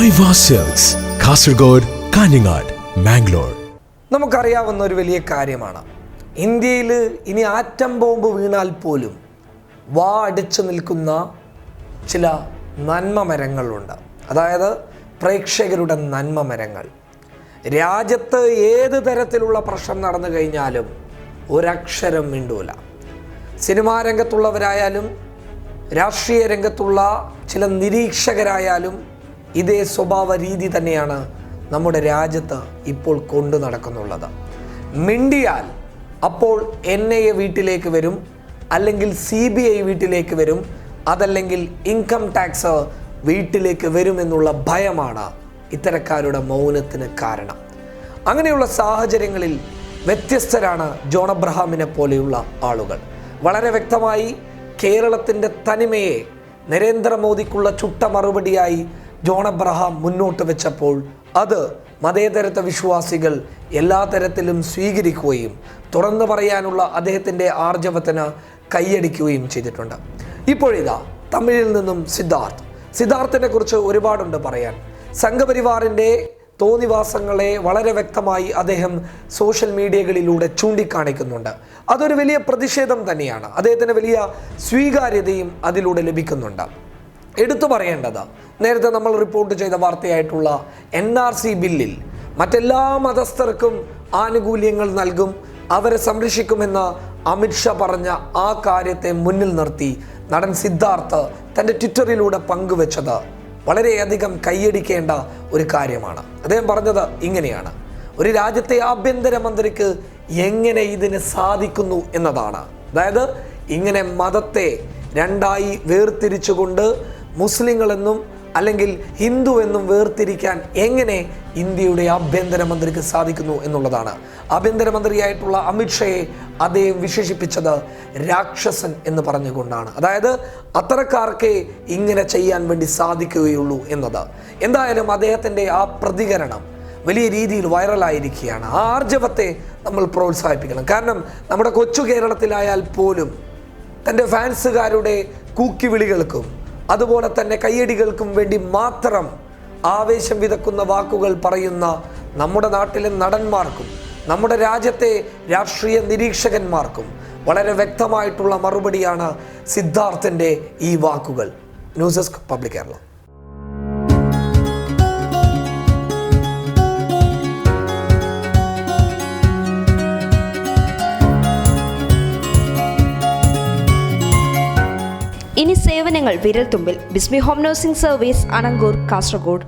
ഐവ silks, Kasaragod, Kanhangad, Mangalore. നമുക്കറിയാവുന്ന ഒരു വലിയ കാര്യമാണ്, ഇന്ത്യയിൽ ഇനി ആറ്റം ബോംബ് വീണാൽ പോലും വാ അടിച്ചു നിൽക്കുന്ന ചില നന്മ മരങ്ങളുണ്ട്. അതായത് പ്രേക്ഷകരുടെ നന്മ മരങ്ങൾ. രാജ്യത്ത് ഏത് തരത്തിലുള്ള പ്രശ്നം നടന്നു കഴിഞ്ഞാലും ഒരക്ഷരം മിണ്ടൂല. സിനിമാ രംഗത്തുള്ളവരായാലും രാഷ്ട്രീയ രംഗത്തുള്ള ചില നിരീക്ഷകരായാലും ഇതേ സ്വഭാവ രീതി തന്നെയാണ് നമ്മുടെ രാജ്യത്ത് ഇപ്പോൾ കൊണ്ടു നടക്കുന്നുള്ളത്. മിണ്ടിയാൽ അപ്പോൾ NIA വീട്ടിലേക്ക് വരും, അല്ലെങ്കിൽ CBI വീട്ടിലേക്ക് വരും, അതല്ലെങ്കിൽ ഇൻകം ടാക്സ് വീട്ടിലേക്ക് വരുമെന്നുള്ള ഭയമാണ് ഇത്തരക്കാരുടെ മൗനത്തിന് കാരണം. അങ്ങനെയുള്ള സാഹചര്യങ്ങളിൽ വ്യത്യസ്തരാണ് ജോൺ അബ്രഹാമിനെ പോലെയുള്ള ആളുകൾ. വളരെ വ്യക്തമായി കേരളത്തിൻ്റെ തനിമയെ നരേന്ദ്രമോദിക്കുള്ള ചുട്ട മറുപടിയായി ജോൺ അബ്രഹാം മുന്നോട്ട് വെച്ചപ്പോൾ അത് മതേതരത്വ വിശ്വാസികൾ എല്ലാ തരത്തിലും സ്വീകരിക്കുകയും തുറന്നു പറയാനുള്ള അദ്ദേഹത്തിൻ്റെ ആർജവത്തിന് കൈയടിക്കുകയും ചെയ്തിട്ടുണ്ട്. ഇപ്പോഴിതാ തമിഴിൽ നിന്നും സിദ്ധാർത്ഥിനെ കുറിച്ച് ഒരുപാടുണ്ട് പറയാൻ. സംഘപരിവാറിൻ്റെ തോന്നിവാസങ്ങളെ വളരെ വ്യക്തമായി അദ്ദേഹം സോഷ്യൽ മീഡിയകളിലൂടെ ചൂണ്ടിക്കാണിക്കുന്നുണ്ട്. അതൊരു വലിയ പ്രതിഷേധം തന്നെയാണ്. അദ്ദേഹത്തിന് വലിയ സ്വീകാര്യതയും അതിലൂടെ ലഭിക്കുന്നുണ്ട്. എടുത്തു പറയേണ്ടത്, നേരത്തെ നമ്മൾ റിപ്പോർട്ട് ചെയ്ത വാർത്തയായിട്ടുള്ള NRC ബില്ലിൽ മറ്റെല്ലാ മതസ്ഥർക്കും ആനുകൂല്യങ്ങൾ നൽകും, അവരെ സംരക്ഷിക്കുമെന്ന് അമിത്ഷാ പറഞ്ഞ ആ കാര്യത്തെ മുന്നിൽ നിർത്തി നടൻ സിദ്ധാർത്ഥ് തൻ്റെ ട്വിറ്ററിലൂടെ പങ്കുവെച്ചത് വളരെയധികം കൈയടിക്കേണ്ട ഒരു കാര്യമാണ്. അദ്ദേഹം പറഞ്ഞത് ഇങ്ങനെയാണ്: ഒരു രാജ്യത്തെ ആഭ്യന്തരമന്ത്രിക്ക് എങ്ങനെ ഇതിന് സാധിക്കുന്നു എന്നതാണ്. അതായത് ഇങ്ങനെ മതത്തെ രണ്ടായി വേർതിരിച്ചുകൊണ്ട് മുസ്ലിങ്ങളെന്നും അല്ലെങ്കിൽ ഹിന്ദു എന്നും വേർതിരിക്കാൻ എങ്ങനെ ഇന്ത്യയുടെ ആഭ്യന്തരമന്ത്രിക്ക് സാധിക്കുന്നു എന്നുള്ളതാണ്. ആഭ്യന്തരമന്ത്രിയായിട്ടുള്ള അമിത്ഷയെ അദ്ദേഹം വിശേഷിപ്പിച്ചത് രാക്ഷസൻ എന്ന് പറഞ്ഞുകൊണ്ടാണ്. അതായത് അത്തരക്കാർക്കേ ഇങ്ങനെ ചെയ്യാൻ വേണ്ടി സാധിക്കുകയുള്ളൂ എന്നത്. എന്തായാലും അദ്ദേഹത്തിൻ്റെ ആ പ്രതികരണം വലിയ രീതിയിൽ വൈറലായിരിക്കുകയാണ്. ആ ആർജവത്തെ നമ്മൾ പ്രോത്സാഹിപ്പിക്കണം. കാരണം നമ്മുടെ കൊച്ചു കേരളത്തിലായാൽ പോലും തൻ്റെ ഫാൻസുകാരുടെ കൂക്കിവിളികൾക്കും അതുപോലെ തന്നെ കയ്യടികൾക്കും വേണ്ടി മാത്രം ആവേശം വിതക്കുന്ന വാക്കുകൾ പറയുന്ന നമ്മുടെ നാട്ടിലെ നടന്മാർക്കും നമ്മുടെ രാജ്യത്തെ രാഷ്ട്രീയ നിരീക്ഷകന്മാർക്കും വളരെ വ്യക്തമായിട്ടുള്ള മറുപടിയാണ് സിദ്ധാർത്ഥിൻ്റെ ഈ വാക്കുകൾ. News desk public Kerala. ഇനി സേവനങ്ങൾ വിരൽത്തുമ്പിൽ. ബിസ്മി home nursing service, Anangoor, Kasaragod.